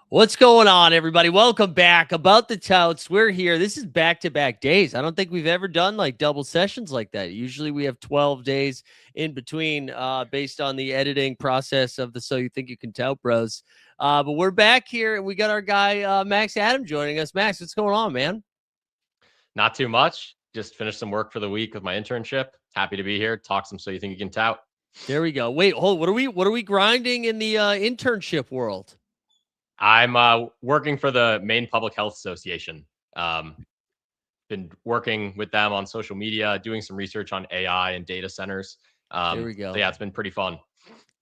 What's going on, everybody? Welcome back. About the Touts, we're here. This is back-to-back days. I don't think we've ever done like double sessions like that. Usually we have 12 days in between based on the editing process of the So You Think You Can Tout Bros. But we're back here, and we got our guy Max Adam joining us. Max, what's going on, man? Not too much. Just finished some work for the week with my internship. Happy to be here. Talk some So You Think You Can Tout. There we go. Wait, hold. What are we grinding in the internship world? I'm working for the Maine Public Health Association. Been working with them on social media, doing some research on AI and data centers. There we go. So yeah, it's been pretty fun.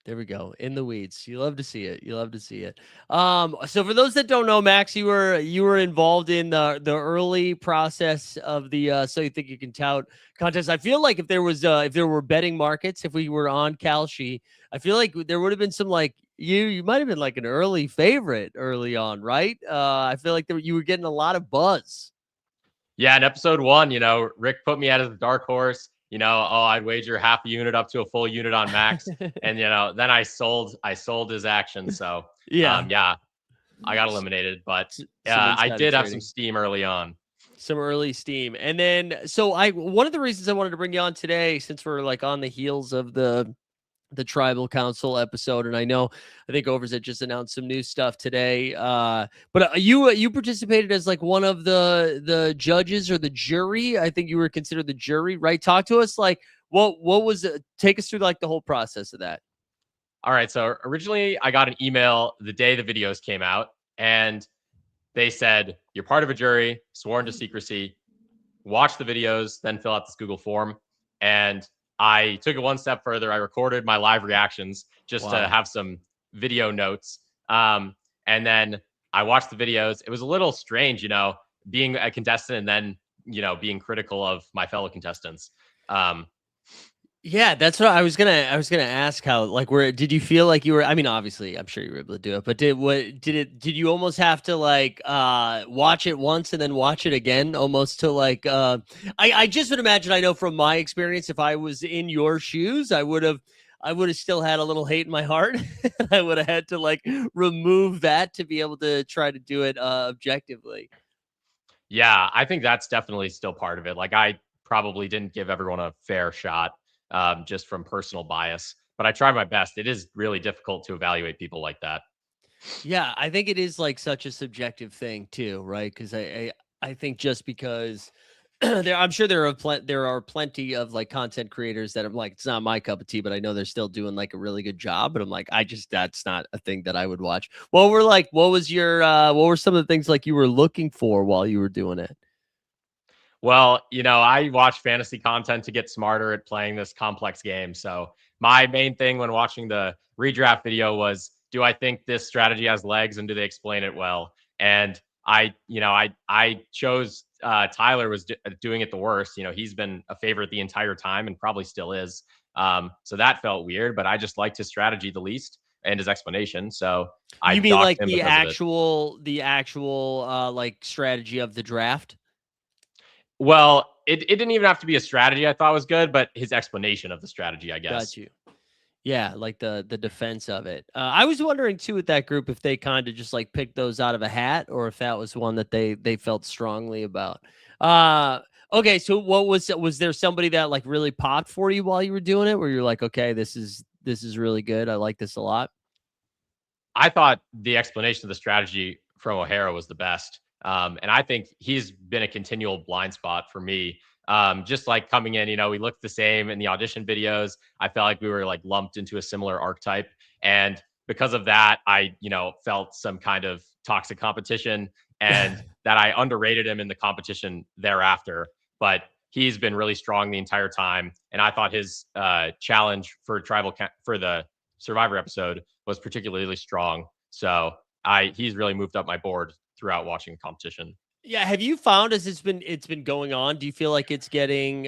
There we go. In the weeds. You love to see it. You love to see it. So for those that don't know, Max, you were involved in the early process of the So You Think You Can Tout contest. I feel like if there were betting markets, if we were on Kalshi, I feel like there would have been some like you might have been like an early favorite early on, right? I feel like you were getting a lot of buzz. Yeah, in episode 1, Rick put me out as a dark horse. I'd wager half a unit up to a full unit on Max, and then I sold his action. So Yeah. yeah, I got eliminated, but Some I insider did have some trading. steam early on. Some early steam. And then one of the reasons I wanted to bring you on today, since we're like on the heels of the tribal council episode, and I think Overset just announced some new stuff today. But you participated as like one of the judges or the jury. I think you were considered the jury, right? Talk to us like what was it? Take us through like the whole process of that. All right. So originally, I got an email the day the videos came out, and they said, "You're part of a jury, sworn to secrecy. Watch the videos, then fill out this Google form." And I took it one step further. I recorded my live reactions just to Wow. have some video notes. And then I watched the videos. It was a little strange, being a contestant and then, being critical of my fellow contestants. Um, Yeah, that's what I was gonna ask. How like where did you feel like you were? I mean, obviously, I'm sure you were able to do it, but did you almost have to like watch it once and then watch it again, almost to like I just would imagine. I know from my experience, if I was in your shoes, I would have still had a little hate in my heart. I would have had to like remove that to be able to try to do it objectively. yeah, I think that's definitely still part of it. Like, I probably didn't give everyone a fair shot, just from personal bias, but I tried my best. It is really difficult to evaluate people like that. Yeah, I think it is like such a subjective thing too, right? Because I think just because I'm sure there are plenty of like content creators that I'm like it's not my cup of tea, but I know they're still doing like a really good job. But I'm like I just that's not a thing that I would watch. What were some of the things like you were looking for while you were doing it? Well, I watch fantasy content to get smarter at playing this complex game. So my main thing when watching the redraft video was, do I think this strategy has legs and do they explain it well? And I chose Tyler was doing it the worst. He's been a favorite the entire time and probably still is. So that felt weird, but I just liked his strategy the least and his explanation. So I You mean docked like him the because of it. actual like strategy of the draft? Well, it didn't even have to be a strategy I thought was good, but his explanation of the strategy, I Got guess. you. Yeah, like the defense of it. I was wondering too with that group if they kind of just like picked those out of a hat or if that was one that they felt strongly about. Uh okay, so was there somebody that like really popped for you while you were doing it where you're like, okay, this is really good. I like this a lot. I thought the explanation of the strategy from O'Hara was the best. And I think he's been a continual blind spot for me. Just like coming in, we looked the same in the audition videos. I felt like we were like lumped into a similar archetype. And because of that, I, felt some kind of toxic competition and that I underrated him in the competition thereafter. But he's been really strong the entire time. And I thought his challenge for for the Survivor episode was particularly strong. So he's really moved up my board throughout watching the competition. Yeah, have you found as it's been going on, do you feel like it's getting do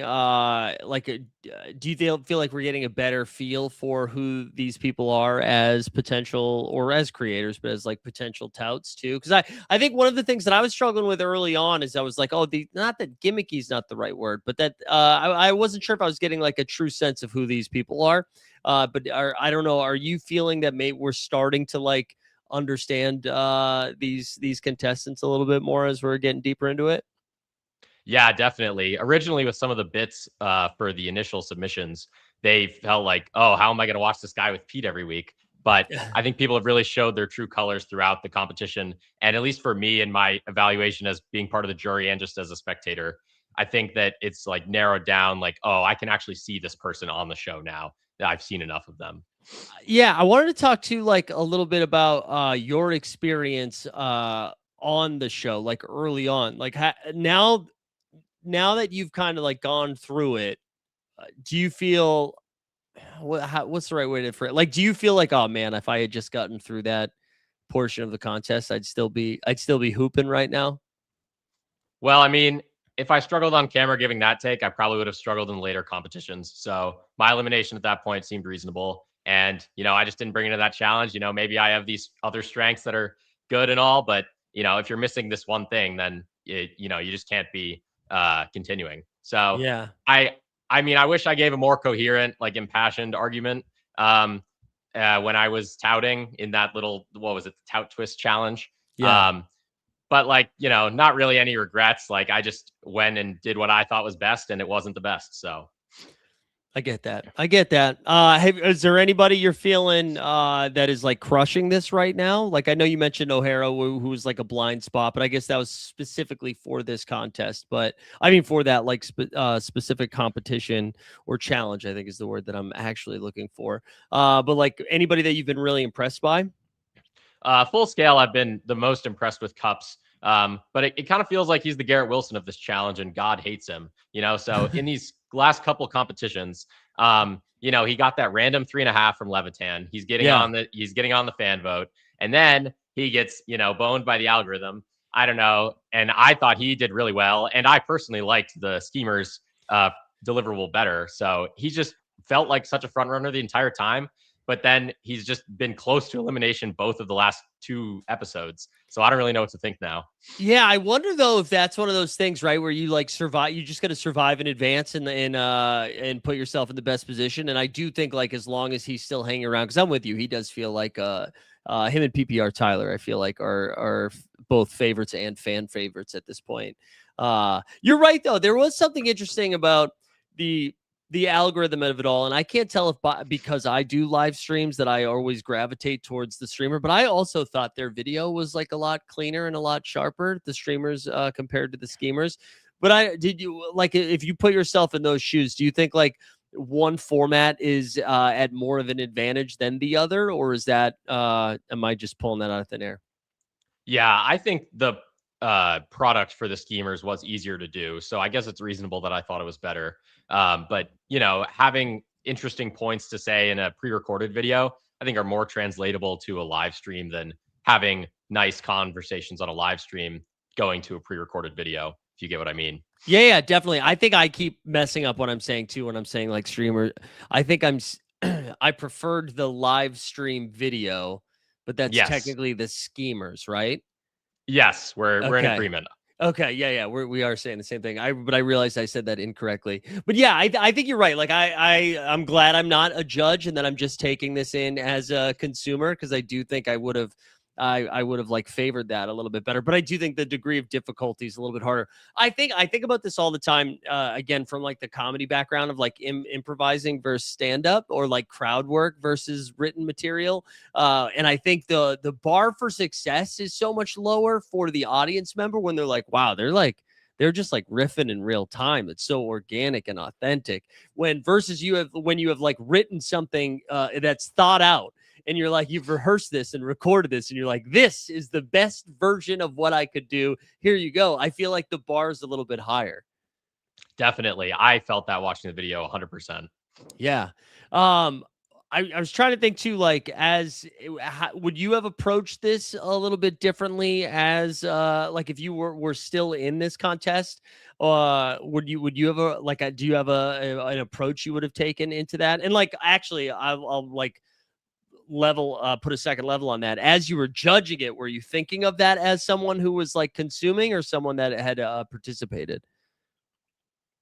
you feel like we're getting a better feel for who these people are as potential or as creators, but as like potential touts too? Because I think one of the things that I was struggling with early on is I was like, oh, the not that gimmicky is not the right word, but that I wasn't sure if I was getting like a true sense of who these people are. But I don't know, are you feeling that maybe we're starting to like understand these contestants a little bit more as we're getting deeper into it? Yeah, definitely. Originally, with some of the bits for the initial submissions, they felt like, oh, how am I going to watch this guy with Pete every week? But I think people have really showed their true colors throughout the competition. And at least for me and my evaluation as being part of the jury and just as a spectator, I think that it's like narrowed down like, oh, I can actually see this person on the show now that I've seen enough of them. Yeah, I wanted to talk to like a little bit about your experience on the show, like early on. Like now that you've kind of like gone through it, do you feel what's the right way to phrase it? Like, do you feel like, oh man, if I had just gotten through that portion of the contest, I'd still be hooping right now? Well, I mean, if I struggled on camera giving that take, I probably would have struggled in later competitions. So my elimination at that point seemed reasonable. And, I just didn't bring into that challenge. Maybe I have these other strengths that are good and all, but, if you're missing this one thing, then, you just can't be continuing. So Yeah. I, I mean, I wish I gave a more coherent, like impassioned argument um, when I was touting in that little, what was it, the tout twist challenge. Yeah. Um, but like, not really any regrets. Like I just went and did what I thought was best and it wasn't the best. So I get that. I get that. Is there anybody you're feeling that is like crushing this right now? Like I know you mentioned O'Hara, who's like a blind spot, but I guess that was specifically for this contest. But I mean, for that like specific competition or challenge, I think is the word that I'm actually looking for. But like anybody that you've been really impressed by? full scale, I've been the most impressed with Cups. But it kind of feels like he's the Garrett Wilson of this challenge, and God hates him. So in these last couple competitions, he got that random 3.5 from Levitan. Yeah. He's getting on the fan vote, and then he gets boned by the algorithm. I don't know, and I thought he did really well, and I personally liked the schemers deliverable better. So he just felt like such a front runner the entire time, but then he's just been close to elimination both of the last 2 episodes. So I don't really know what to think now. Yeah, I wonder though if that's one of those things, right, where you like survive. You just got to survive in advance and put yourself in the best position. And I do think like as long as he's still hanging around, because I'm with you, he does feel like him and PPR Tyler, I feel like are both favorites and fan favorites at this point. You're right though. There was something interesting about the the algorithm of it all. And I can't tell if because I do live streams that I always gravitate towards the streamer, but I also thought their video was like a lot cleaner and a lot sharper, the streamers compared to the schemers. But did you like if you put yourself in those shoes, do you think like one format is at more of an advantage than the other, or is that am I just pulling that out of thin air? Yeah, I think the product for the schemers was easier to do. So I guess it's reasonable that I thought it was better. But having interesting points to say in a pre-recorded video, I think are more translatable to a live stream than having nice conversations on a live stream going to a pre-recorded video, if you get what I mean. Yeah, definitely. I think I keep messing up what I'm saying too when I'm saying like streamer. I think I preferred the live stream video, but that's Yes. technically the schemers, right? Yes, we're in Okay. agreement. Okay, yeah, we are saying the same thing. But I realized I said that incorrectly. But yeah, I think you're right. Like I'm glad I'm not a judge and that I'm just taking this in as a consumer because I do think I would have like favored that a little bit better. But I do think the degree of difficulty is a little bit harder. I think about this all the time. Again, from like the comedy background of like improvising versus stand up or like crowd work versus written material. And I think the bar for success is so much lower for the audience member when they're like, wow, they're just like riffing in real time. It's so organic and authentic. When you have like written something that's thought out and you're like, you've rehearsed this and recorded this, and you're like, this is the best version of what I could do. Here you go. I feel like the bar is a little bit higher. Definitely. I felt that watching the video 100%. Yeah. Um, I was trying to think too, like, would you have approached this a little bit differently as, like, if you were still in this contest? Would you have do you have an approach you would have taken into that? And like, actually, I'll like put a second level on that. As you were judging it, were you thinking of that as someone who was like consuming or someone that had participated?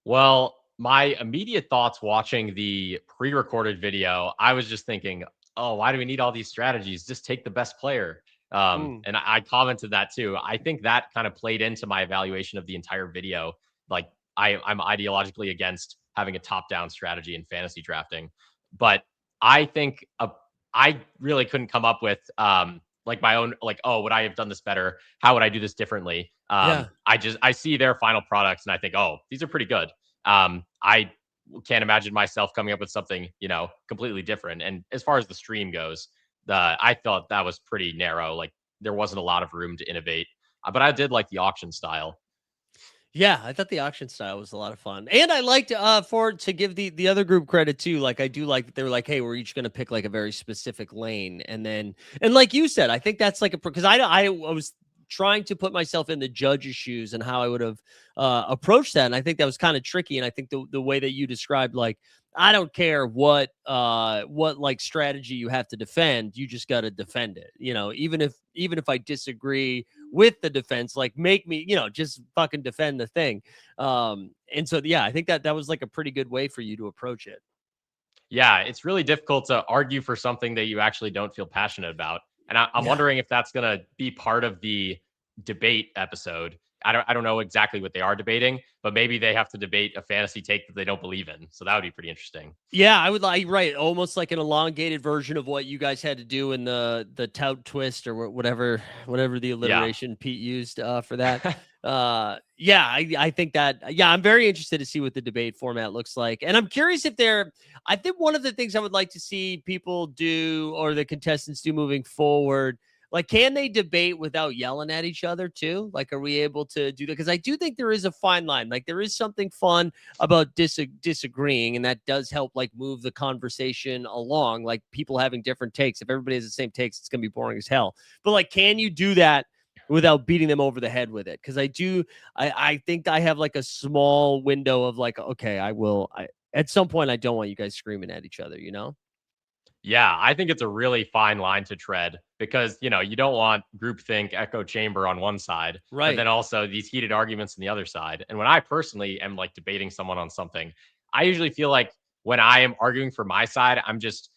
Well, my immediate thoughts watching the pre-recorded video, I was just thinking, "Oh, why do we need all these strategies? Just take the best player." Mm. And I commented that too. I think that kind of played into my evaluation of the entire video. Like I'm ideologically against having a top-down strategy in fantasy drafting, but I think I really couldn't come up with like my own like, oh, would I have done this better? How would I do this differently? Yeah. I see their final products and I think, oh, these are pretty good. I can't imagine myself coming up with something, completely different. And as far as the stream goes, I thought that was pretty narrow. Like there wasn't a lot of room to innovate. But I did like the auction style. Yeah, I thought the auction style was a lot of fun. And I liked for to give the other group credit too. Like I do like that they were like, hey, we're each gonna pick like a very specific lane. And like you said, I think that's like a because I was trying to put myself in the judge's shoes and how I would have approached that. And I think that was kind of tricky. And I think the way that you described, like, I don't care what like strategy you have to defend, you just gotta defend it. Even if I disagree with the defense, like make me, just fucking defend the thing. And so yeah, I think that was like a pretty good way for you to approach it. Yeah, it's really difficult to argue for something that you actually don't feel passionate about. And I'm Yeah. wondering if that's going to be part of the debate episode. I don't know exactly what they are debating, but maybe they have to debate a fantasy take that they don't believe in. So that would be pretty interesting. Yeah, I would like right, almost like an elongated version of what you guys had to do in the tout twist or whatever the Yeah. alliteration Pete used for that. Yeah, I think that yeah, I'm very interested to see what the debate format looks like, and I'm curious if they're. I think one of the things I would like to see people do or the contestants do moving forward. Like, can they debate without yelling at each other too? Like, are we able to do that? Because I do think there is a fine line. Like, there is something fun about disagreeing, and that does help like move the conversation along, like people having different takes. If everybody has the same takes, it's gonna be boring as hell. But like, can you do that without beating them over the head with it? Because I think I have like a small window of like, okay, I at some point I don't want you guys screaming at each other. Yeah, I think it's a really fine line to tread because, you don't want groupthink, echo chamber on one side, but Right. then also these heated arguments on the other side. And when I personally am like debating someone on something, I usually feel like when I am arguing for my side, I'm just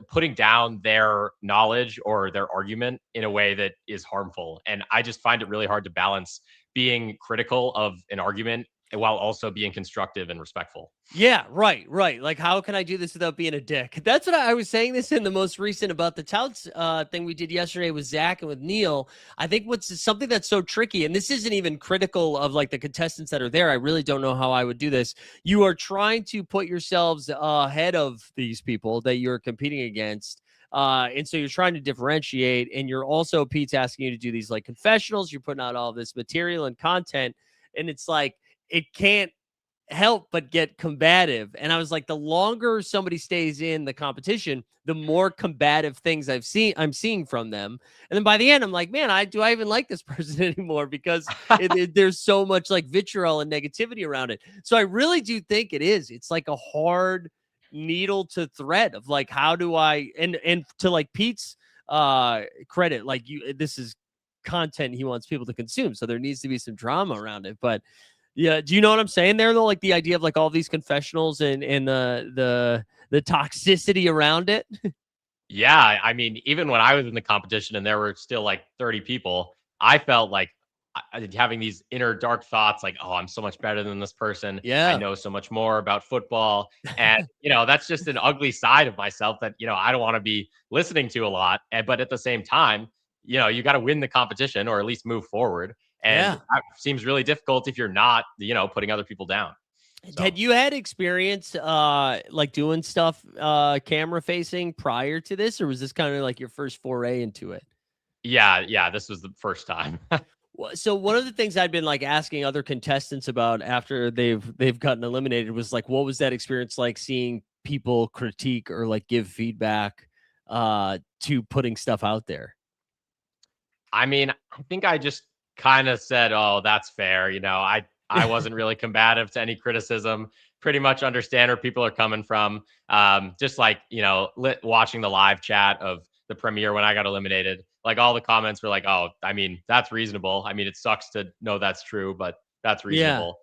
putting down their knowledge or their argument in a way that is harmful. And I just find it really hard to balance being critical of an argument while also being constructive and respectful. Yeah, right. Like, how can I do this without being a dick? That's what I was saying this in the most recent about the touts thing we did yesterday with Zach and with Neil. I think what's something that's so tricky, and this isn't even critical of like the contestants that are there. I really don't know how I would do this. You are trying to put yourselves ahead of these people that you're competing against. And so you're trying to differentiate, and you're also Pete's asking you to do these like confessionals. You're putting out all this material and content, and it's like it can't help but get combative. And I was like, the longer somebody stays in the competition, the more combative things I'm seeing from them. And then by the end, I'm like, man, I even like this person anymore because there's so much like vitriol and negativity around it. So I really do think it's like a hard needle to thread of like, how do I, and to like Pete's credit, like this is content he wants people to consume. So there needs to be some drama around it. But yeah, do you know what I'm saying there though? Like the idea of like all these confessionals and the toxicity around it. Yeah, I mean, even when I was in the competition and there were still like 30 people, I felt like having these inner dark thoughts like, oh, I'm so much better than this person. I Yeah. know so much more about football. And, that's just an ugly side of myself that, I don't want to be listening to a lot. But at the same time, you got to win the competition or at least move forward. And Yeah. that seems really difficult if you're not, putting other people down. So. Had you had experience like doing stuff camera facing prior to this, or was this kind of like your first foray into it? Yeah, this was the first time. So one of the things I'd been like asking other contestants about after they've gotten eliminated was like, what was that experience like seeing people critique or like give feedback to putting stuff out there? I mean, I think I just kind of said, "Oh, that's fair." I wasn't really combative to any criticism. Pretty much understand where people are coming from. Just like watching the live chat of the premiere when I got eliminated. Like all the comments were like, "Oh, I mean, that's reasonable. I mean, it sucks to know that's true, but that's Yeah. reasonable."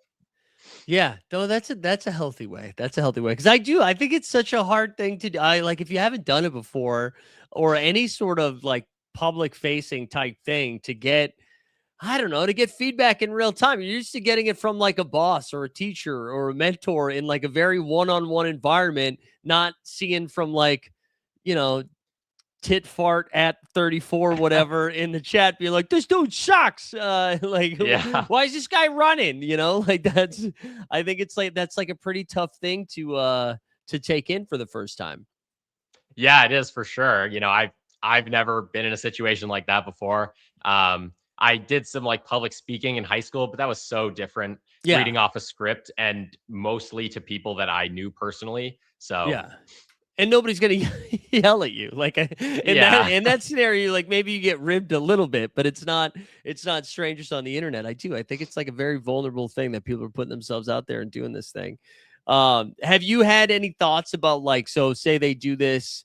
Yeah, no, that's a healthy way. That's a healthy way because I think it's such a hard thing to do. I like if you haven't done it before or any sort of like public facing type thing to get, I don't know, to get feedback in real time. You're used to getting it from like a boss or a teacher or a mentor in like a very one-on-one environment, not seeing from like, you know, tit fart at 34 whatever in the chat being like, this dude sucks, like Yeah. why is this guy running, like that's, I think it's like that's like a pretty tough thing to take in for the first time. Yeah, it is for sure. I've never been in a situation like that before. I did some like public speaking in high school, but that was so different Yeah, reading off a script and mostly to people that I knew personally. So, yeah, and nobody's gonna yell at you like in that yeah. in that scenario, like maybe you get ribbed a little bit, but it's not strangers on the internet. I think it's like a very vulnerable thing that people are putting themselves out there and doing this thing. Have you had any thoughts about, like, so say they do this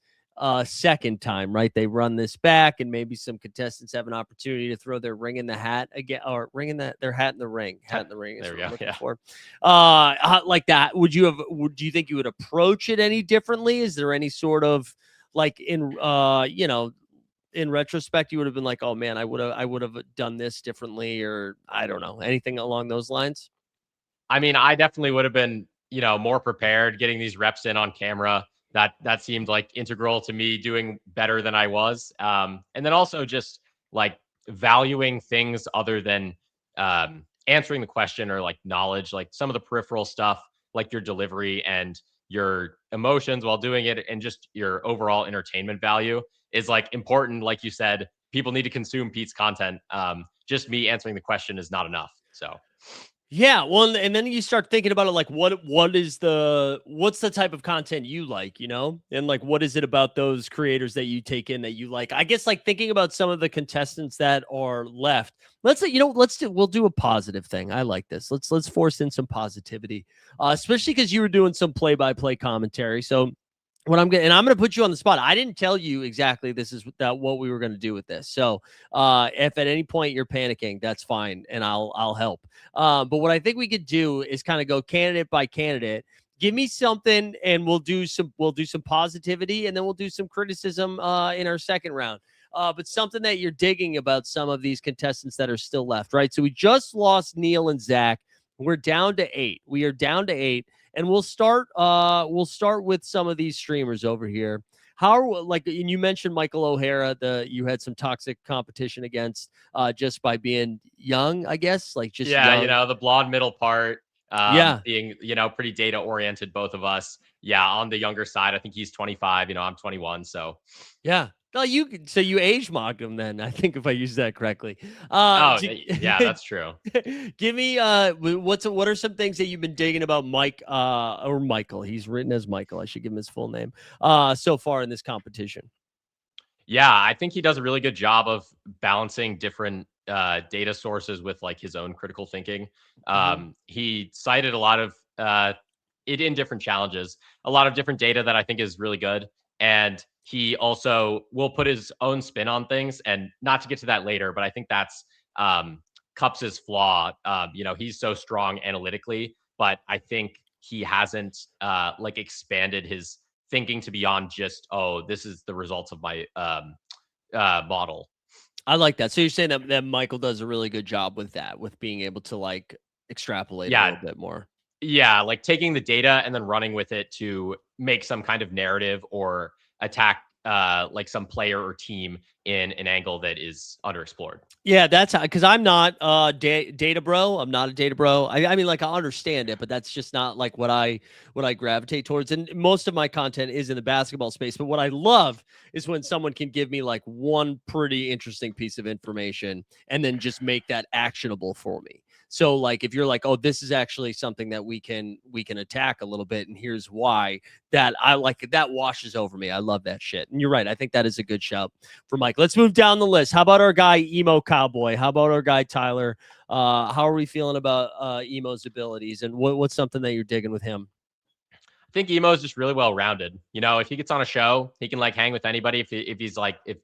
second time, right? They run this back and maybe some contestants have an opportunity to throw their ring in the hat again, or ring in that their hat in the ring. Hat in the ring is There what we I'm go. looking Yeah. for. Like that. Do you think you would approach it any differently? Is there any sort of like in retrospect, you would have been like, oh man, I would have done this differently, or I don't know, anything along those lines? I mean, I definitely would have been, more prepared getting these reps in on camera. That seemed like integral to me doing better than I was. And then also just like valuing things other than answering the question or like knowledge, like some of the peripheral stuff, like your delivery and your emotions while doing it, and just your overall entertainment value is like important. Like you said, people need to consume Pete's content. Just me answering the question is not enough. So. Yeah, well, and then you start thinking about it like what's the type of content you like, And like what is it about those creators that you take in that you like? I guess like thinking about some of the contestants that are left. Let's say, we'll do a positive thing. I like this. Let's force in some positivity. Especially because you were doing some play-by-play commentary. So I'm gonna put you on the spot. I didn't tell you exactly this is that what we were gonna do with this. So if at any point you're panicking, that's fine, and I'll help. But what I think we could do is kind of go candidate by candidate. Give me something, and we'll do some positivity, and then we'll do some criticism in our second round. But something that you're digging about some of these contestants that are still left, right? So we just lost Neil and Zach. We're down to 8. We are down to 8, and we'll start with some of these streamers over here. How are, like, and you mentioned Michael O'Hara, you had some toxic competition against just by being young, I guess, like just Yeah, young. the blonde middle part, Yeah, being, pretty data oriented, both of us. Yeah, on the younger side, I think he's 25, I'm 21. So, yeah. No, so you age mocked him then. I think if I use that correctly. oh, yeah, that's true. Give me what are some things that you've been digging about Mike or Michael? He's written as Michael. I should give him his full name. So far in this competition. Yeah, I think he does a really good job of balancing different data sources with like his own critical thinking. Hmm. He cited a lot of it in different challenges, a lot of different data that I think is really good. And he also will put his own spin on things. And not to get to that later, but I think that's Cups' flaw. He's so strong analytically, but I think he hasn't like expanded his thinking to beyond just, oh, this is the results of my model. I like that. So you're saying that Michael does a really good job with that, with being able to like extrapolate a Yeah, little bit more. yeah, like taking the data and then running with it to make some kind of narrative or attack like some player or team in an angle that is underexplored. Yeah, that's how, because I'm not data bro. I'm not a data bro. I mean, like I understand it, but that's just not like what I gravitate towards. And most of my content is in the basketball space. But what I love is when someone can give me like one pretty interesting piece of information and then just make that actionable for me. So like if you're like, oh, this is actually something that we can attack a little bit, and here's why, that I like, that washes over me. I love that shit. And you're right. I think that is a good shout for Mike. Let's move down the list. How about our guy Emo Cowboy? How about our guy Tyler? How are we feeling about Emo's abilities, and what's something that you're digging with him? I think Emo is just really well rounded. If he gets on a show, he can like hang with anybody. If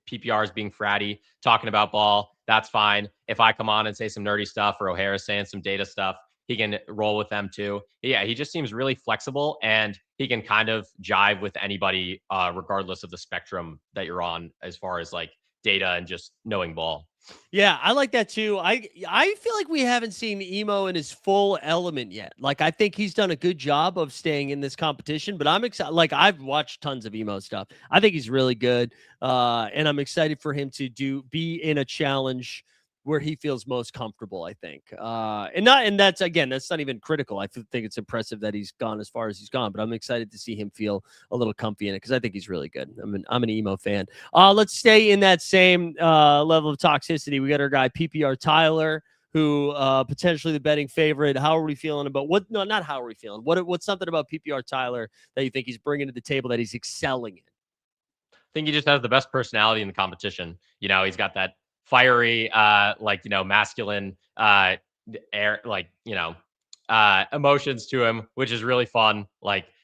PPR is being fratty, talking about ball, that's fine. If I come on and say some nerdy stuff, or O'Hara's saying some data stuff, he can roll with them too. Yeah, he just seems really flexible, and he can kind of jive with anybody, regardless of the spectrum that you're on, as far as like data and just knowing ball. Yeah, I like that too. I feel like we haven't seen Emo in his full element yet. Like I think he's done a good job of staying in this competition, but I'm excited. Like I've watched tons of Emo stuff. I think he's really good. And I'm excited for him to be in a challenge where he feels most comfortable, I think. And that's again, that's not even critical. I think it's impressive that he's gone as far as he's gone, but I'm excited to see him feel a little comfy in it because I think he's really good. I'm an Emo fan. Let's stay in that same level of toxicity. We got our guy PPR Tyler, who potentially the betting favorite. How are we feeling about what? No, not how are we feeling. What's something about PPR Tyler that you think he's bringing to the table that he's excelling in? I think he just has the best personality in the competition. He's got that fiery, masculine air, emotions to him, which is really fun.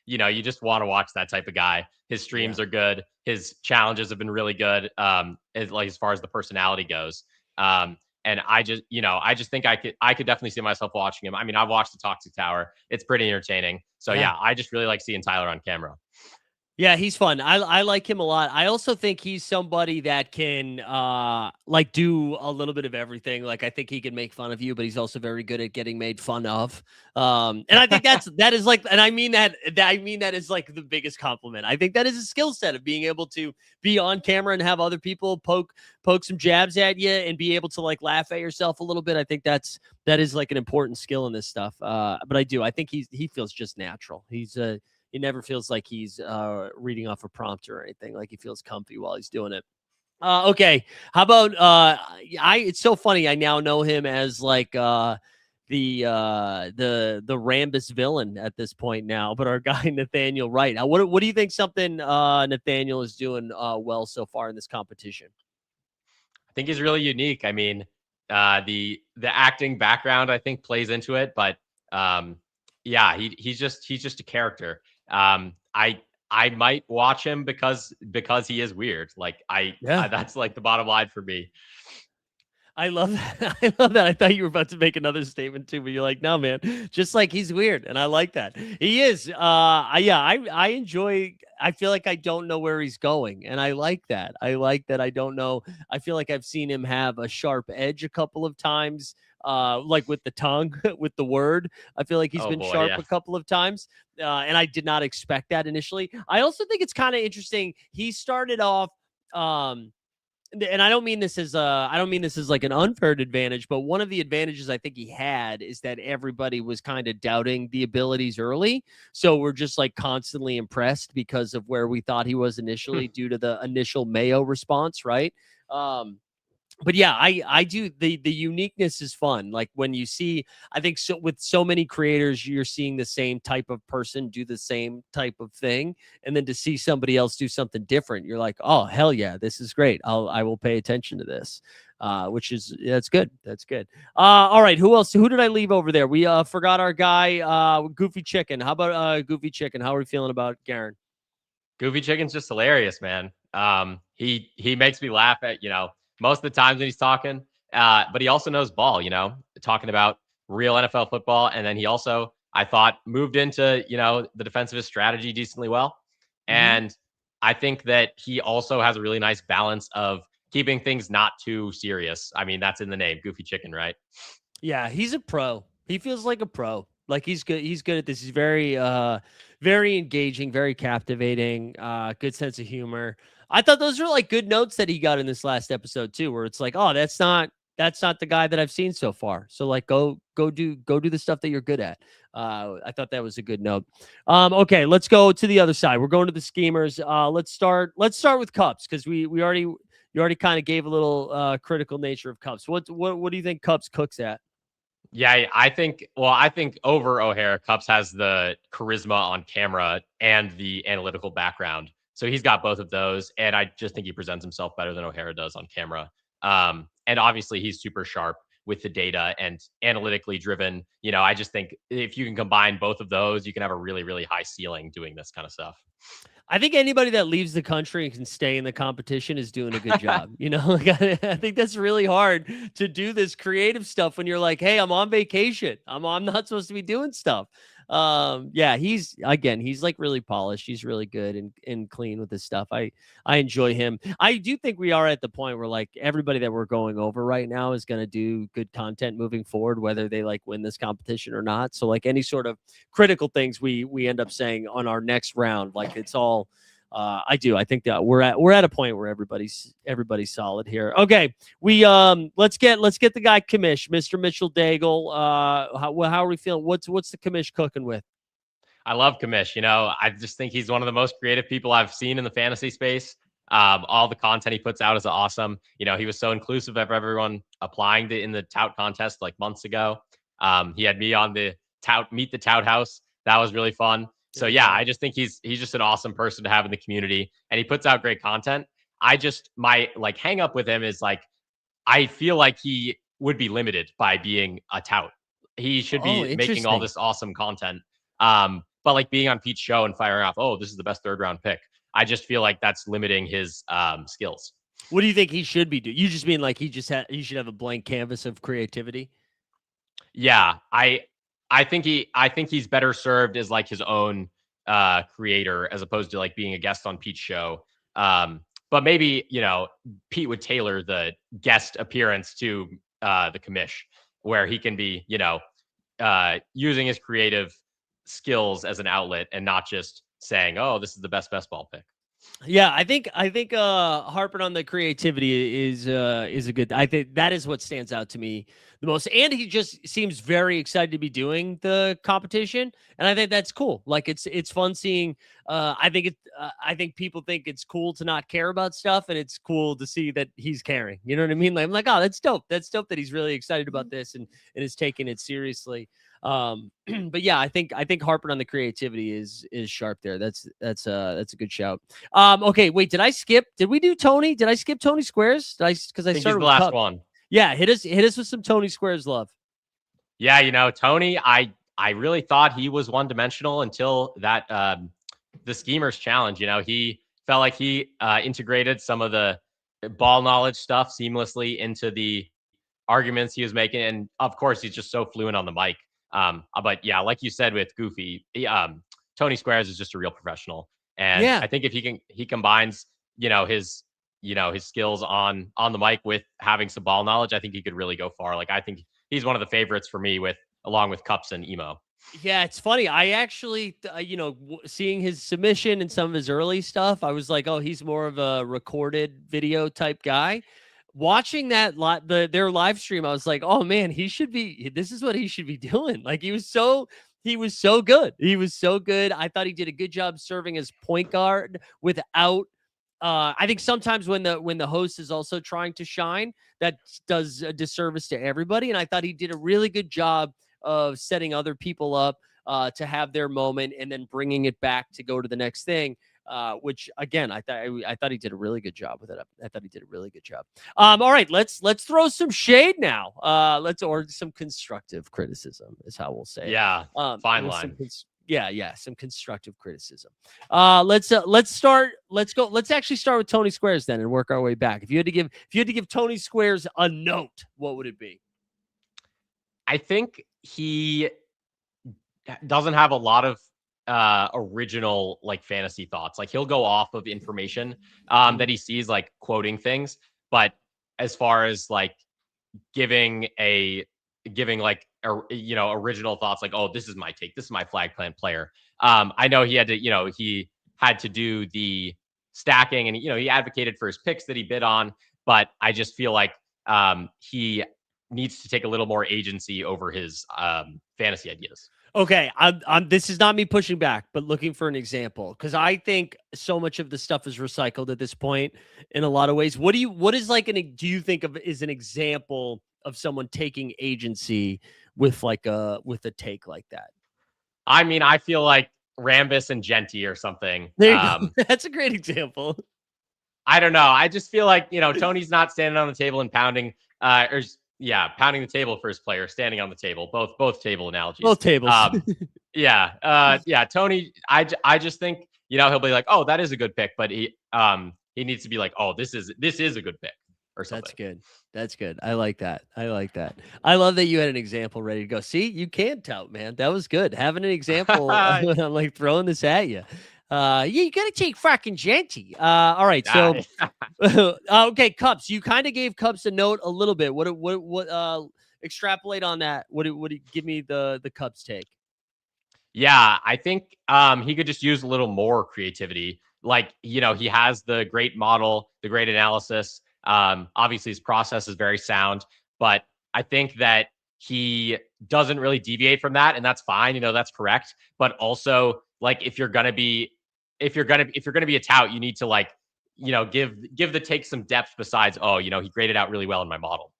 You just want to watch that type of guy. His streams are good. His challenges have been really good. As far as the personality goes. And I just think I could definitely see myself watching him. I mean, I've watched the Toxic Tower. It's pretty entertaining. So yeah, I just really like seeing Tyler on camera. Yeah, he's fun. I like him a lot. I also think he's somebody that can like do a little bit of everything. Like I think he can make fun of you, but he's also very good at getting made fun of. And I think that is like, and I mean that is like the biggest compliment. I think that is a skill set of being able to be on camera and have other people poke some jabs at you and be able to like laugh at yourself a little bit. I think that is like an important skill in this stuff. But I think he feels just natural. He never feels like he's reading off a prompter or anything. Like he feels comfy while he's doing it. Okay. How about it's so funny. I now know him as like the Rambus villain at this point now, but our guy Nathaniel Wright. What do you think something Nathaniel is doing well so far in this competition? I think he's really unique. I mean, the acting background I think plays into it, but yeah, he's just a character. I might watch him because he is weird. That's like the bottom line for me. I love that. I love that. I thought you were about to make another statement too, but you're like, no, man, just like he's weird. And I like that. He is. I enjoy, I feel like I don't know where he's going. And I like that. I like that. I don't know. I feel like I've seen him have a sharp edge a couple of times. Like with the tongue, with the word, I feel like he's been sharp a couple of times. And I did not expect that initially. I also think it's kind of interesting. He started off, and I don't mean this as like an unfair advantage, but one of the advantages I think he had is that everybody was kind of doubting the abilities early. So we're just like constantly impressed because of where we thought he was initially due to the initial Mayo response, right? But yeah, I do the uniqueness is fun. Like when you see, I think so with so many creators, you're seeing the same type of person do the same type of thing, and then to see somebody else do something different, you're like, oh hell yeah, this is great. I will pay attention to this, which is that's good. That's good. All right, who else? Who did I leave over there? We forgot our guy, Goofy Chicken. How about Goofy Chicken? How are we feeling about Garen? Goofy Chicken's just hilarious, man. He makes me laugh at most of the times when he's talking. But he also knows ball, talking about real NFL football. And then he also, I thought, moved into, the defensive strategy decently well. And I think that he also has a really nice balance of keeping things not too serious. I mean, that's in the name, Goofy Chicken, right? Yeah, he's a pro. He feels like a pro. Like he's good. He's good at this. He's very engaging, very captivating, good sense of humor. I thought those were like good notes that he got in this last episode too, where it's like, oh, that's not the guy that I've seen so far. So like go do the stuff that you're good at. I thought that was a good note. Okay, let's go to the other side. We're going to the schemers. Let's start with Cups because you already kind of gave a little critical nature of Cups. What do you think Cups cooks at? Yeah, I think over O'Hara, Cups has the charisma on camera and the analytical background. So he's got both of those. And I just think he presents himself better than O'Hara does on camera. And obviously he's super sharp with the data and analytically driven. I just think if you can combine both of those, you can have a really, really high ceiling doing this kind of stuff. I think anybody that leaves the country and can stay in the competition is doing a good job. Like I think that's really hard to do this creative stuff when you're like, hey, I'm on vacation. I'm not supposed to be doing stuff. Yeah, he's like really polished. He's really good and clean with his stuff. I enjoy him. I do think we are at the point where like everybody that we're going over right now is going to do good content moving forward, whether they like win this competition or not. So like any sort of critical things we end up saying on our next round, like it's all. I think that we're at a point where everybody's solid here. Okay, we let's get the guy commish, Mr. Mitchell Daigle. How are we feeling? What's the commish cooking with? I love Kamish. I just think he's one of the most creative people I've seen in the fantasy space. All the content he puts out is awesome. He was so inclusive of everyone applying in the tout contest like months ago. He had me on the meet the tout house. That was really fun. So yeah, I just think he's just an awesome person to have in the community, and he puts out great content. My like hang up with him is like I feel like he would be limited by being a tout. He should be making all this awesome content. But like being on Pete's show and firing off, oh, this is the best third round pick. I just feel like that's limiting his skills. What do you think he should be doing? You just mean like he should have a blank canvas of creativity? Yeah, I think he's better served as like his own creator as opposed to like being a guest on Pete's show. But maybe Pete would tailor the guest appearance to the commish, where he can be using his creative skills as an outlet and not just saying, oh, this is the best ball pick. Yeah, I think harping on the creativity is a good. I think that is what stands out to me the most. And he just seems very excited to be doing the competition, and I think that's cool. Like it's fun seeing. I think people think it's cool to not care about stuff, and it's cool to see that he's caring. You know what I mean? Like I'm like, oh, that's dope. That's dope that he's really excited about this and is taking it seriously. But yeah, I think harping on the creativity is sharp there. That's a good shout. Okay, wait, did we do Tony? Did I skip Tony Squares? Because I started the last one. Yeah, hit us with some Tony Squares love. Yeah, Tony, I really thought he was one dimensional until that the Schemers Challenge. He felt like he integrated some of the ball knowledge stuff seamlessly into the arguments he was making, and of course he's just so fluent on the mic. But yeah, like you said with Goofy, Tony Squares is just a real professional. And I think if he combines, his skills on the mic with having some ball knowledge, I think he could really go far. Like, I think he's one of the favorites for me along with Cups and Emo. Yeah, it's funny. I actually, seeing his submission and some of his early stuff, I was like, oh, he's more of a recorded video type guy. Watching that their live stream, I was like, oh man, this is what he should be doing. Like he was so good. He was so good. I thought he did a good job serving as point guard without I think sometimes when the host is also trying to shine, that does a disservice to everybody. And I thought he did a really good job of setting other people up to have their moment and then bringing it back to go to the next thing. Which again, I thought he did a really good job with it. I thought he did a really good job. All right, let's throw some shade now. Or some constructive criticism is how we'll say. Yeah, fine line. Some constructive criticism. Let's actually start with Tony Squares then and work our way back. If you had to give Tony Squares a note, what would it be? I think he doesn't have a lot of original like fantasy thoughts. Like he'll go off of information that he sees, like quoting things, but as far as like giving like original thoughts, like, oh, this is my take, this is my flag plant player. I know he had to do the stacking, and he advocated for his picks that he bid on, but I just feel like he needs to take a little more agency over his fantasy ideas. Okay, I'm this is not me pushing back, but looking for an example, because I think so much of the stuff is recycled at this point in a lot of ways. Do you think of as an example of someone taking agency with a take like that? I mean, I feel like Rambus and Genty or something. There you go. That's a great example. I don't know. I just feel like, Tony's not standing on the table and pounding pounding the table for his player, standing on the table. Both table analogies. Both tables. Tony, I just think, he'll be like, oh, that is a good pick, but he needs to be like, oh, this is a good pick. or That's something. good. That's good. I like that. I like that. I love that you had an example ready to go. See, you can tout, man. That was good. Having an example, I'm like throwing this at you. Yeah, you gotta take fucking genty. All right. So, Yeah. okay, Cups. You kind of gave Cups a note a little bit. What? Extrapolate on that. What? Give me the Cups take. Yeah, I think he could just use a little more creativity. Like, he has the great model, the great analysis. Obviously, his process is very sound, but I think that he doesn't really deviate from that, and that's fine. That's correct. But also, like, if you're gonna be a tout, you need to like, give the take some depth besides, oh, he graded out really well in my model.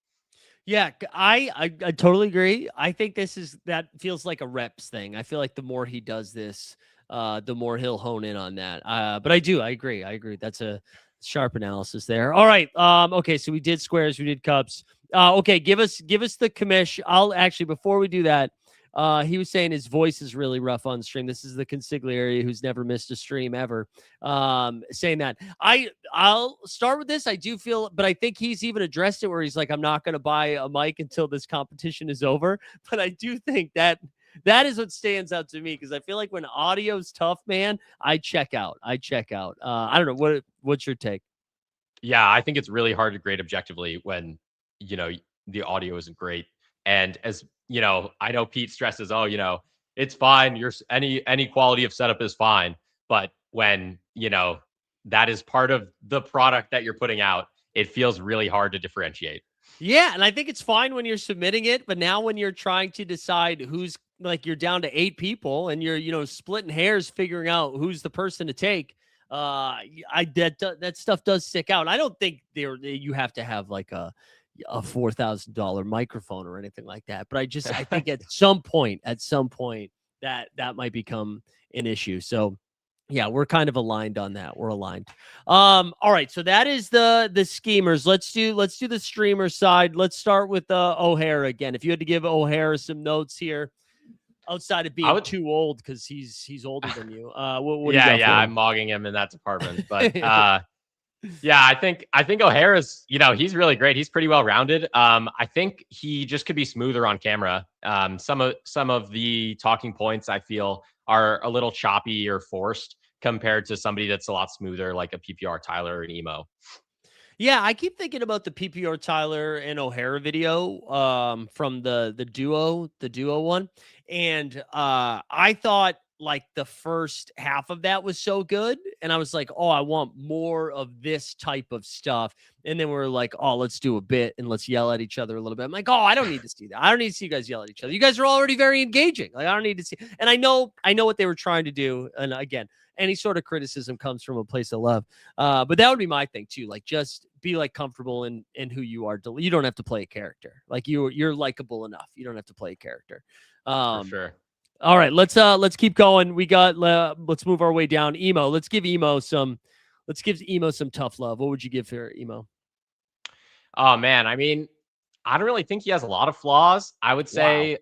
Yeah, I totally agree. I think that feels like a reps thing. I feel like the more he does this, the more he'll hone in on that. But I agree. I agree. That's a sharp analysis there. All right. Okay, so we did squares, we did cups. Okay, give us the commish. I'll actually before we do that, he was saying his voice is really rough on stream. This is the consigliere who's never missed a stream ever. Saying that. I'll start with this. I do feel, but I think he's even addressed it where he's like, I'm not going to buy a mic until this competition is over. But I do think that is what stands out to me because I feel like when audio's tough, man, I check out. I check out. I don't know what's your take. Yeah, I think it's really hard to grade objectively when, you know, the audio isn't great. And as I know Pete stresses, oh, it's fine. Any quality of setup is fine. But when, that is part of the product that you're putting out, it feels really hard to differentiate. Yeah, and I think it's fine when you're submitting it, but now when you're trying to decide who's like you're down to 8 people and you're splitting hairs figuring out who's the person to take, that stuff does stick out. I don't think you have to have like a $4,000 microphone or anything like that, but I think at some point that might become an issue. So yeah, we're kind of aligned on that. We're aligned. All right, so that is the schemers. Let's do the streamer side. Let's start with O'Hara again. If you had to give O'Hara some notes here, outside of I being would, too old because he's older than you. What do you yeah, got yeah, for I'm him? mogging him in that department. But yeah, I think O'Hara's, he's really great. He's pretty well rounded. I think he just could be smoother on camera. Some of the talking points I feel are a little choppy or forced compared to somebody that's a lot smoother, like a PPR Tyler or an emo. Yeah, I keep thinking about the PPR Tyler and O'Hara video from the duo one. And I thought like the first half of that was so good. And I was like, oh, I want more of this type of stuff. And then we're like, oh, let's do a bit and let's yell at each other a little bit. I'm like, oh, I don't need to see that. I don't need to see you guys yell at each other. You guys are already very engaging. Like, I don't need to see. And I know what they were trying to do. And again, any sort of criticism comes from a place of love. But that would be my thing too. Like, just be like comfortable in who you are. You don't have to play a character. Like you're likable enough. You don't have to play a character. For Um, sure. all right, let's keep going. We got let's move our way down. Emo. Let's give Emo some tough love. What would you give for Emo? Oh man, I mean, I don't really think he has a lot of flaws. I would Wow. say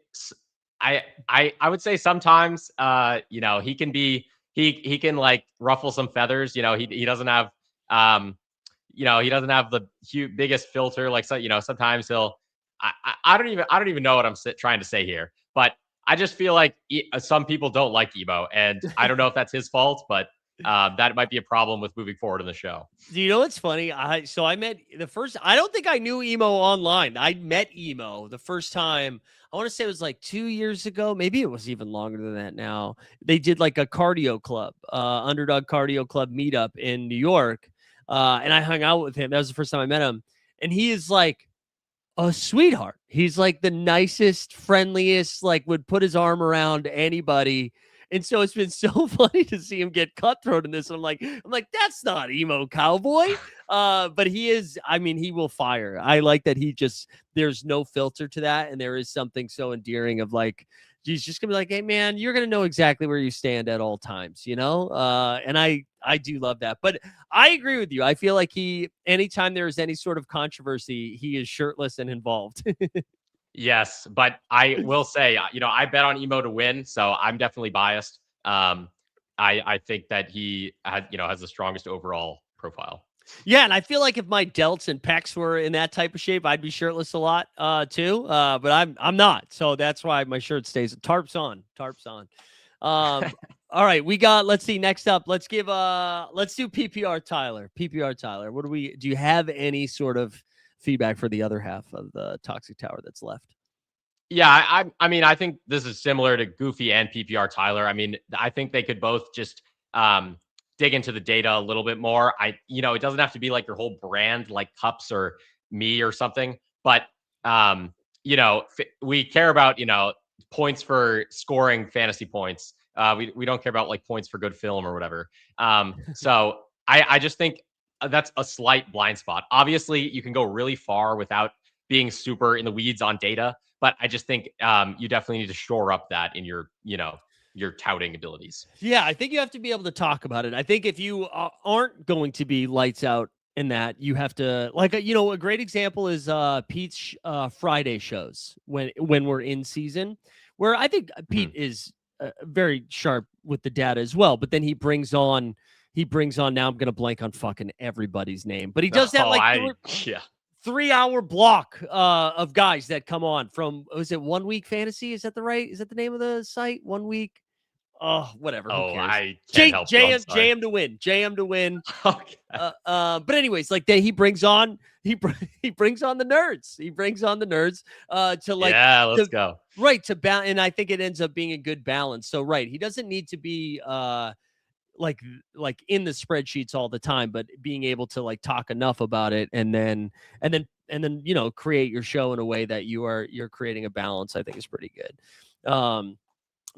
I would say sometimes he can be he can like ruffle some feathers. He doesn't have um he doesn't have the biggest filter. Like, so sometimes he'll I don't even know what I'm trying to say here, but I just feel like some people don't like emo, and I don't know if that's his fault, but that might be a problem with moving forward in the show. Do you know what's funny? I met the first. I don't think I knew emo online. I met emo the first time. I want to say it was like 2 years ago. Maybe it was even longer than that. Now they did like a cardio club, underdog cardio club meetup in New York, and I hung out with him. That was the first time I met him, and he is like a sweetheart. He's like the nicest, friendliest, like would put his arm around anybody. And so it's been so funny to see him get cutthroat in this. I'm like, that's not emo cowboy. But he is, I mean, he will fire. I like that there's no filter to that. And there is something so endearing of like, he's just gonna be like, hey man, you're gonna know exactly where you stand at all times, and I do love that. But I agree with you. I feel like anytime there is any sort of controversy, he is shirtless and involved. Yes, but I will say, I bet on emo to win, so I'm definitely biased. I think that he has the strongest overall profile. Yeah, and I feel like if my delts and pecs were in that type of shape, I'd be shirtless a lot too. But I'm not, so that's why my shirt stays. Tarps on, tarps on. All right, we got. Let's see. Next up, let's do PPR Tyler. PPR Tyler. What do we? Do you have any sort of feedback for the other half of the Toxic Tower that's left? Yeah, I mean, I think this is similar to Goofy and PPR Tyler. I mean, I think they could both just dig into the data a little bit more. It doesn't have to be like your whole brand, like Cups or me or something, but we care about points for scoring fantasy points. We don't care about like points for good film or whatever. So I just think that's a slight blind spot. Obviously, you can go really far without being super in the weeds on data. But I just think you definitely need to shore up that in your touting abilities. Yeah, I think you have to be able to talk about it. I think if you aren't going to be lights out in that, you have to a great example is Pete's Friday shows when we're in season, where I think Pete is very sharp with the data as well. But then he brings on. Now I'm gonna blank on fucking everybody's name, but he does that yeah. 3-hour block of guys that come on from, was it 1 Week Fantasy? Is that the name of the site? 1 Week. Oh, whatever. Who Oh, cares? I can't help you. I'm sorry. JM to win. JM to win. Okay. But anyways, like he brings on he brings on the nerds. He brings on the nerds to like yeah, let's go. Right, to balance, and I think it ends up being a good balance. So right, he doesn't need to be like in the spreadsheets all the time, but being able to like talk enough about it and then create your show in a way that you're creating a balance, I think is pretty good.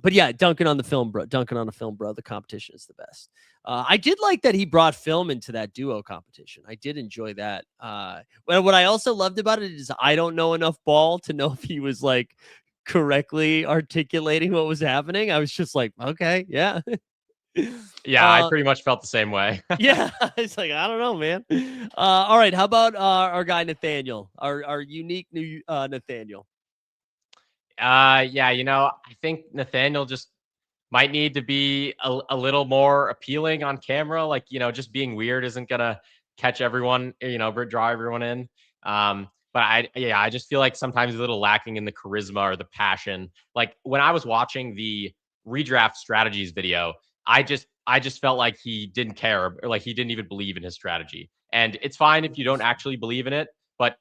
But yeah, dunking on the film, bro. The competition is the best. I did like that he brought film into that duo competition. I did enjoy that. But what I also loved about it is I don't know enough ball to know if he was like correctly articulating what was happening. I was just like, okay, yeah. Yeah, I pretty much felt the same way. Yeah, it's like, I don't know, man. All right, how about our guy Nathaniel, our unique new Nathaniel? Yeah, I think Nathaniel just might need to be a little more appealing on camera. Like, just being weird isn't gonna catch everyone, draw everyone in. But I just feel like sometimes a little lacking in the charisma or the passion. Like when I was watching the redraft strategies video, I just felt like he didn't care, or like he didn't even believe in his strategy. And it's fine if you don't actually believe in it, but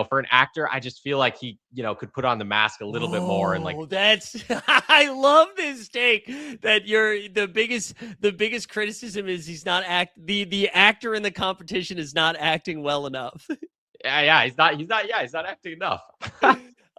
for an actor, I just feel like he, could put on the mask a little bit more and like. That's I love this take that you're the biggest criticism is he's not the actor in the competition is not acting well enough. Yeah, he's not acting enough.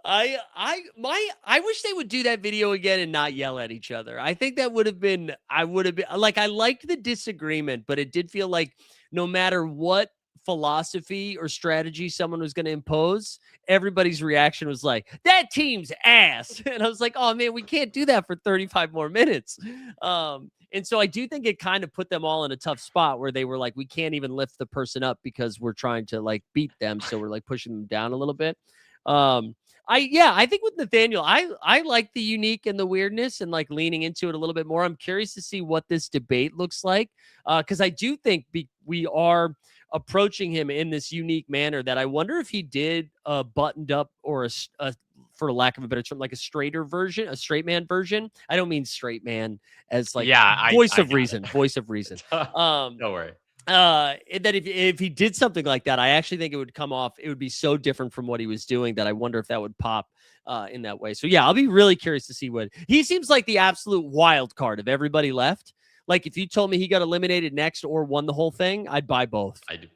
I wish they would do that video again and not yell at each other. I think that would have been I liked the disagreement, but it did feel like no matter what philosophy or strategy someone was going to impose, everybody's reaction was like, that team's ass. And I was like, oh man, we can't do that for 35 more minutes. And so I do think it kind of put them all in a tough spot where they were like, we can't even lift the person up because we're trying to like beat them. So we're like pushing them down a little bit. I think with Nathaniel, I like the unique and the weirdness and like leaning into it a little bit more. I'm curious to see what this debate looks like. Because I do think we are approaching him in this unique manner that I wonder if he did a buttoned up or a for lack of a better term, like a straight man version. I don't mean straight man as like voice of reason. Don't worry. That if he did something like that, I actually think it would come off. It would be so different from what he was doing that I wonder if that would pop in that way. So yeah, I'll be really curious to see what he seems like the absolute wild card of everybody left. Like if you told me he got eliminated next or won the whole thing, I'd buy both. I do.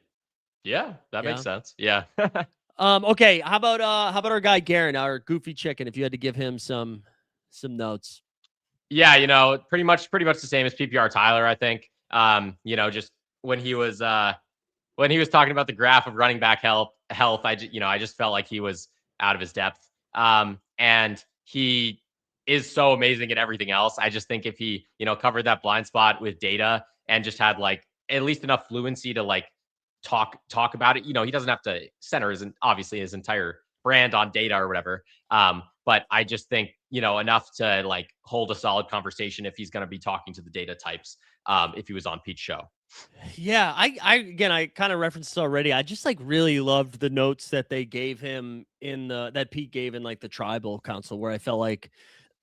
Yeah, that makes sense. Yeah. Okay. How about our guy Garen, our goofy chicken? If you had to give him some notes. Yeah, pretty much the same as PPR Tyler, I think. Just when he was talking about the graph of running back health, I just felt like he was out of his depth. And he is so amazing at everything else. I just think if he, covered that blind spot with data and just had like at least enough fluency to like talk about it, he doesn't have to center his entire brand on data or whatever. But I just think, enough to like hold a solid conversation if he's going to be talking to the data types. if he was on Pete's show. Yeah, I kind of referenced this already. I just like really loved the notes that they gave him in the that Pete gave in like the tribal council, where I felt like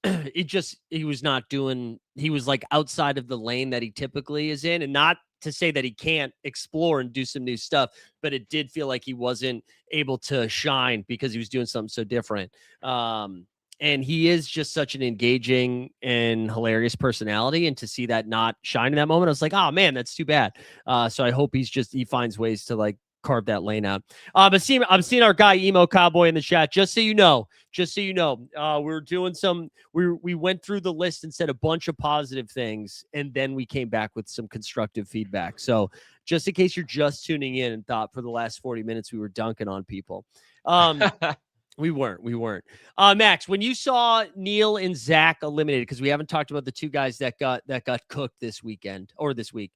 he was not doing, he was like outside of the lane that he typically is in. And not to say that he can't explore and do some new stuff, but it did feel like he wasn't able to shine because he was doing something so different. And he is just such an engaging and hilarious personality, and to see that not shine in that moment, I was like, oh man, that's too bad. So I hope he finds ways to like carve that lane out. But I'm seeing our guy Emo Cowboy in the chat. Just so you know, we're doing some. We went through the list and said a bunch of positive things, and then we came back with some constructive feedback. So just in case you're just tuning in and thought for the last 40 minutes we were dunking on people, we weren't. Max, when you saw Neil and Zach eliminated, because we haven't talked about the two guys that got cooked this weekend or this week,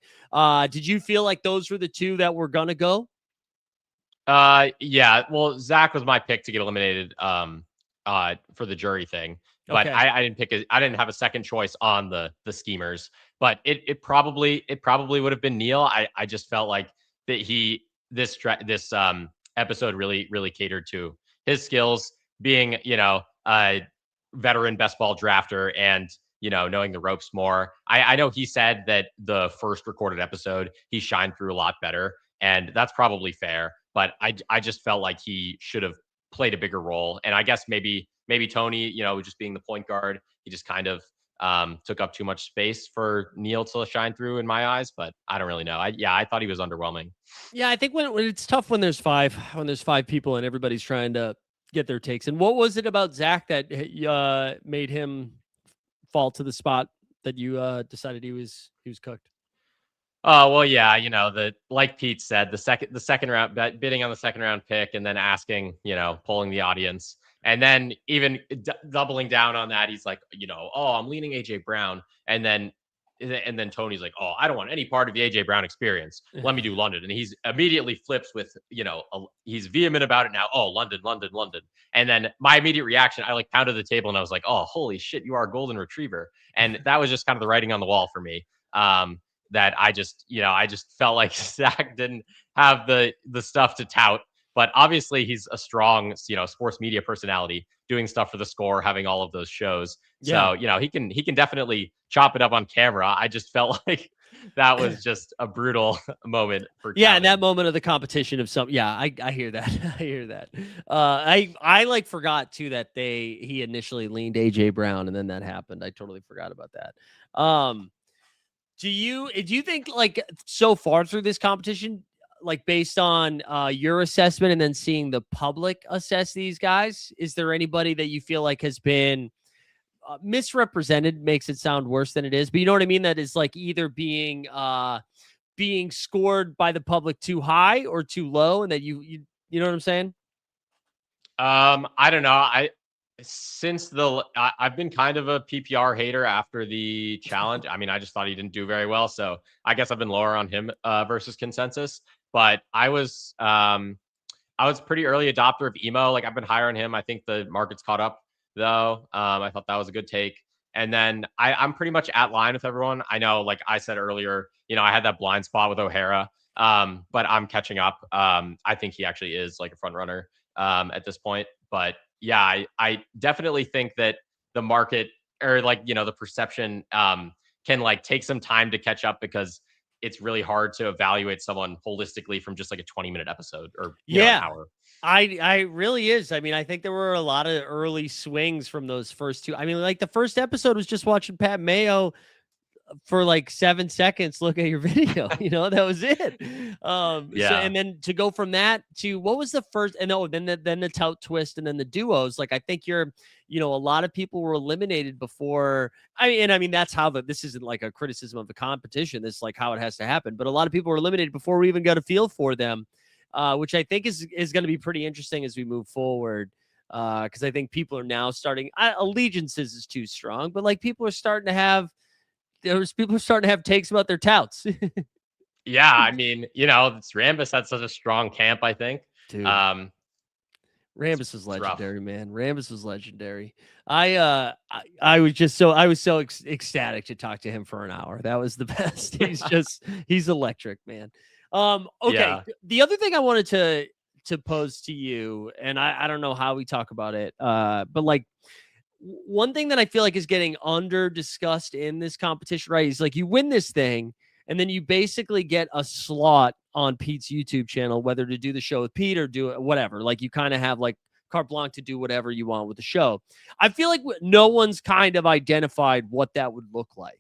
did you feel like those were the two that were gonna go? Yeah. Well, Zach was my pick to get eliminated for the jury thing, but Okay. I didn't pick I didn't have a second choice on the schemers, but it probably would have been Neil. I just felt like that this episode really catered to his skills, being, a veteran best ball drafter and, knowing the ropes more. I know he said that the first recorded episode he shined through a lot better, and that's probably fair. But I just felt like he should have played a bigger role. And I guess maybe Tony, just being the point guard, he just kind of took up too much space for Neil to shine through in my eyes. But I don't really know. I thought he was underwhelming. Yeah, I think when it's tough when there's five people and everybody's trying to get their takes. And what was it about Zach that made him fall to the spot that you decided he was cooked? Oh, well, yeah, the like Pete said, the second round bidding on the second round pick, and then asking, polling the audience, and then even doubling down on that, he's like, oh, I'm leaning AJ Brown, and then Tony's like, oh, I don't want any part of the AJ Brown experience. Let me do London, and he's immediately flips with, he's vehement about it now. Oh, London, London, London, and then my immediate reaction, I like pounded the table and I was like, oh, holy shit, you are a golden retriever, and that was just kind of the writing on the wall for me. That I just felt like Zach didn't have the stuff to tout. But obviously he's a strong, sports media personality, doing stuff for the Score, having all of those shows. Yeah. So, he can definitely chop it up on camera. I just felt like that was just a brutal moment for Yeah, Kevin. in that moment of the competition of some, yeah, I hear that. I hear that. I like forgot too that he initially leaned AJ Brown, and then that happened. I totally forgot about that. Do you think, like, so far through this competition, like based on your assessment and then seeing the public assess these guys, is there anybody that you feel like has been misrepresented? Makes it sound worse than it is, but you know what I mean? That is like either being scored by the public too high or too low, and that you know what I'm saying? I don't know. I've been kind of a PPR hater after the challenge. I mean, I just thought he didn't do very well, so I guess I've been lower on him versus consensus. But I was pretty early adopter of emo. Like, I've been higher on him. I think the market's caught up though. I thought that was a good take. And then I'm pretty much at line with everyone. I know, like I said earlier, I had that blind spot with O'Hara, but I'm catching up. I think he actually is like a front runner at this point. But yeah, I definitely think that the market, or like, the perception can like take some time to catch up, because it's really hard to evaluate someone holistically from just like a 20-minute episode or an hour. I really is. I mean, I think there were a lot of early swings from those first two. I mean, like the first episode was just watching Pat Mayo for like 7 seconds look at your video. That was it. Yeah. So, and then to go from that to what was the first, and then the tout twist, and then the duos. Like, I think a lot of people were eliminated before. I mean that's how this isn't like a criticism of the competition. This is like how it has to happen. But a lot of people were eliminated before we even got a feel for them, which I think is going to be pretty interesting as we move forward. Because I think people are now starting. Allegiances is too strong, but like people are starting to have. People are starting to have takes about their touts. Yeah, I mean, Rambus had such a strong camp, I think. Dude. Rambus was It's rough. legendary, man. Rambus was legendary. I was just so ecstatic to talk to him for an hour. That was the best. He's electric, man. Okay. Yeah. The other thing I wanted to pose to you, and I don't know how we talk about it, but like one thing that I feel like is getting under discussed in this competition, right? Is like you win this thing, and then you basically get a slot on Pete's YouTube channel, whether to do the show with Pete or do it, whatever. Like you kind of have like carte blanche to do whatever you want with the show. I feel like no one's kind of identified what that would look like.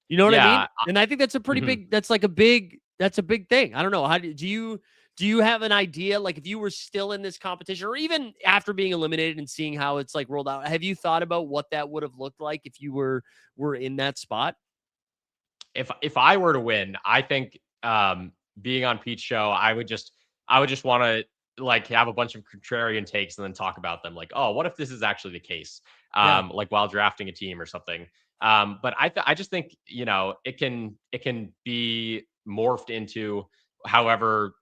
You know what I mean? Yeah. And I think that's a pretty Mhm. big, that's a big thing. I don't know. How do you have an idea? Like if you were still in this competition or even after being eliminated and seeing how it's like rolled out, have you thought about what that would have looked like if you were in that spot? If I were to win, I think being on Pete's show, I would just want to like have a bunch of contrarian takes and then talk about them. Like, oh, what if this is actually the case? Yeah. Like while drafting a team or something. But I just think it can be morphed into however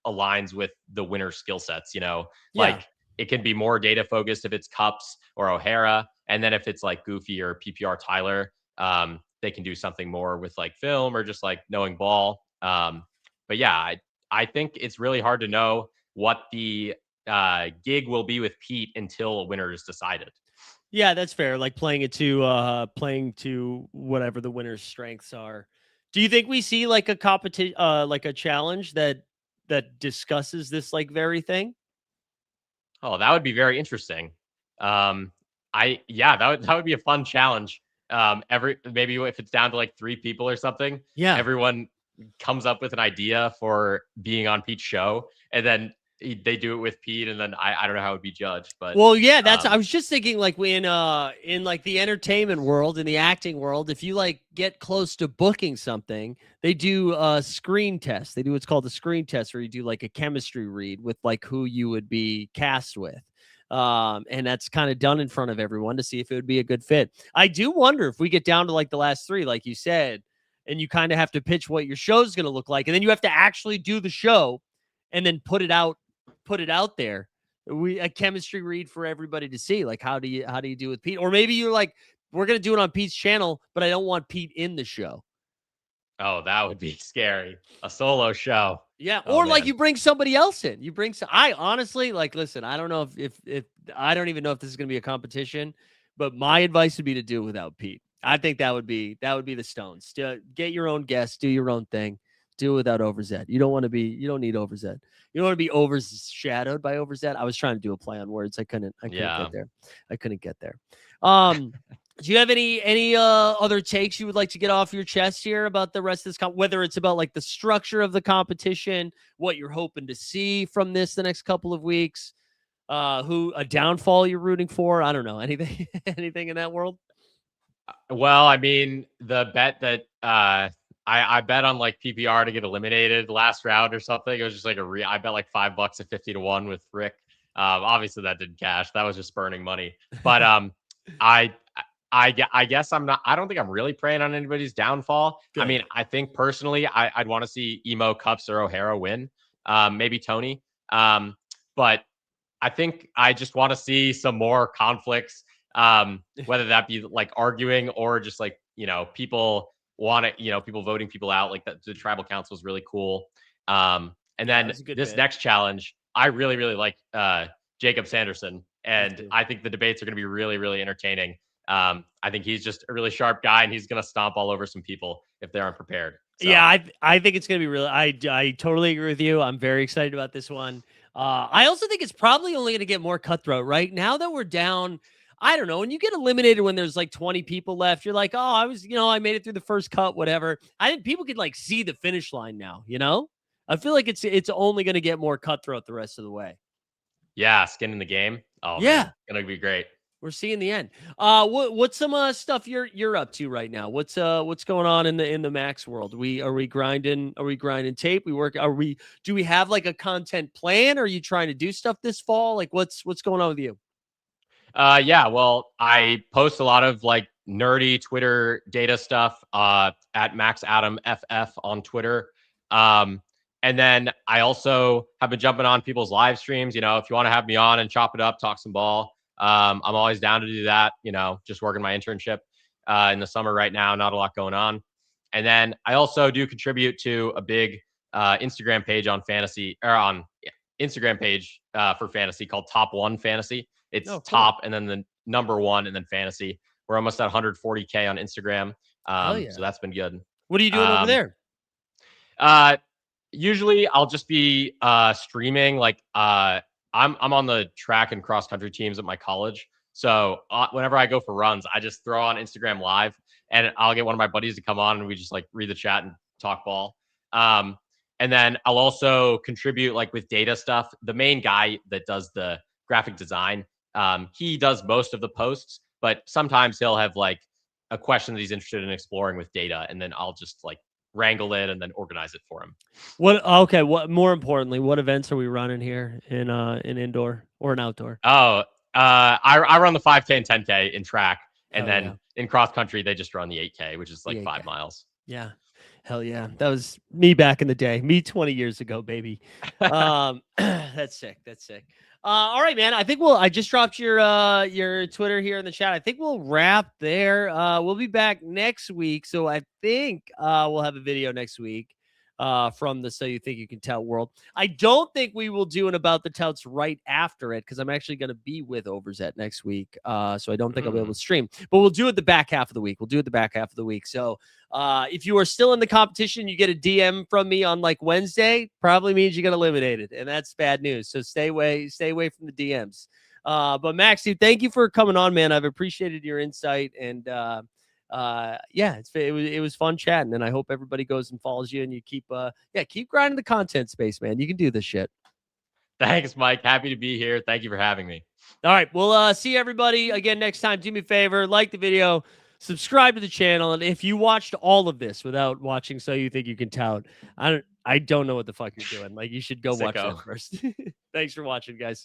aligns with the winner's skill sets. Yeah. Like it can be more data focused if it's Cups or O'Hara, and then if it's like Goofy or PPR Tyler, they can do something more with like film or just like knowing ball. But yeah, I think it's really hard to know what the gig will be with Pete until a winner is decided. Yeah, that's fair. Like playing to whatever the winner's strengths are. Do you think we see like a competition like a challenge that discusses this like very thing? Oh, that would be very interesting. Um, that would be a fun challenge. Every maybe if it's down to like 3 people or something, Yeah. everyone comes up with an idea for being on Pete's show, and then they do it with Pete, and then I don't know how it would be judged, but Well, yeah, that's I um, was just thinking like in like the entertainment world, in the acting world, if you like get close to booking something, they do a screen test. They do what's called a screen test where you do like a chemistry read with like who you would be cast with. And that's kind of done in front of everyone to see if it would be a good fit. I do wonder if we get down to like the last three, like you said, and you kind of have to pitch what your show's going to look like, and then you have to actually do the show and then put it out there, a chemistry read for everybody to see. Like, how do you do with Pete? Or maybe you're like, we're gonna do it on Pete's channel, but I don't want Pete in the show. oh, that would be scary. A solo show. Yeah, Oh or like man. you bring somebody else in. You bring some. I honestly like. Listen, I don't know if I don't even know if this is gonna be a competition, but my advice would be to do it without Pete. I think that would be the Stones. Get your own guests, do your own thing, do it without Overzet. You don't need Overzet. You don't want to be overshadowed by Overzet. I was trying to do a play on words. I couldn't get Yeah. there. I couldn't get there. Um, do you have any other takes you would like to get off your chest here about the rest of this whether it's about like the structure of the competition, what you're hoping to see from this the next couple of weeks, who a downfall you're rooting for? I don't know. Anything anything in that world? Well, I mean, the bet that I bet on like PPR to get eliminated last round or something. It was just like I bet like $5 at 50 to 1 with Rick. Obviously that didn't cash. That was just burning money. But I I guess I don't think I'm really preying on anybody's downfall. I Good. mean, I think personally I'd want to see Emo, Cups, or O'Hara win. Maybe Tony. But I think I just want to see some more conflicts, whether that be like arguing or just like, people want it, people voting people out. Like the tribal council is really cool. And Yeah, then that's a good this bit. next challenge, I really, really like Jacob Sanderson. Me And too. I think the debates are going to be really, really entertaining. I think he's just a really sharp guy and he's going to stomp all over some people if they're unprepared. Yeah, So, I think it's gonna be really. I totally agree with you. I'm very excited about this one. I also think it's probably only gonna get more cutthroat. Right now that we're down, I don't know. When you get eliminated when there's like 20 people left, you're like, oh, I made it through the first cut, whatever. I think people could like see the finish line now. I feel like it's only gonna get more cutthroat the rest of the way. yeah, skin in the game. Oh, man, Yeah, going to be great. we're seeing the end. What's some stuff you're up to right now? What's going on in the Max world? Are we grinding? Are we grinding tape? Do we have like a content plan? Are you trying to do stuff this fall? Like what's going on with you? Yeah, well, I post a lot of like nerdy Twitter data stuff at Max Adam FF on Twitter. Um, And then I also have been jumping on people's live streams. You know, if you want to have me on and chop it up, talk some ball, I'm always down to do that. You know, just working my internship in the summer right now, not a lot going on. And then I also do contribute to a big Instagram page on fantasy or on Instagram page for fantasy called Top One Fantasy. It's Oh, cool. top and then the number one and then fantasy. We're almost at 140K on Instagram. Hell yeah. So that's been good. What are you doing over there? Usually I'll just be streaming. Like I'm on the track and cross country teams at my college. So whenever I go for runs, I just throw on Instagram Live, and I'll get one of my buddies to come on, and we just like read the chat and talk ball. And then I'll also contribute like with data stuff. The main guy that does the graphic design, he does most of the posts, but sometimes he'll have like a question that he's interested in exploring with data, and then I'll just like wrangle it and then organize it for him. What more importantly, what events are we running here in indoor or an outdoor? Oh, I run the 5K and 10K in track, and Hell then yeah. in cross country they just run the 8K, which is like The 5 8K. miles. Yeah. Hell yeah. That was me back in the day. Me 20 years ago, baby. That's sick. That's sick. All right, man. I think I just dropped your Twitter here in the chat. I think we'll wrap there. We'll be back next week. So I think we'll have a video next week from the So You Think You Can Tout world. I don't think we will do an About the Touts right after it because I'm actually going to be with Overzet next week. So I don't think I'll be able to stream, but we'll do it the back half of the week. So if you are still in the competition, you get a DM from me on like Wednesday, probably means you got eliminated, and that's bad news. So stay away from the DMs. But Max, dude, thank you for coming on, man. I've appreciated your insight, and yeah, it was fun chatting, and I hope everybody goes and follows you, and you keep grinding the content space, man. You can do this shit. Thanks, Mike. Happy to be here. Thank you for having me. All right, we'll see everybody again next time. Do me a favor, like the video, subscribe to the channel, and if you watched all of this without watching So You Think You Can Tout, I don't know what the fuck you're doing. Like, you should go watch that first. Thanks for watching, guys.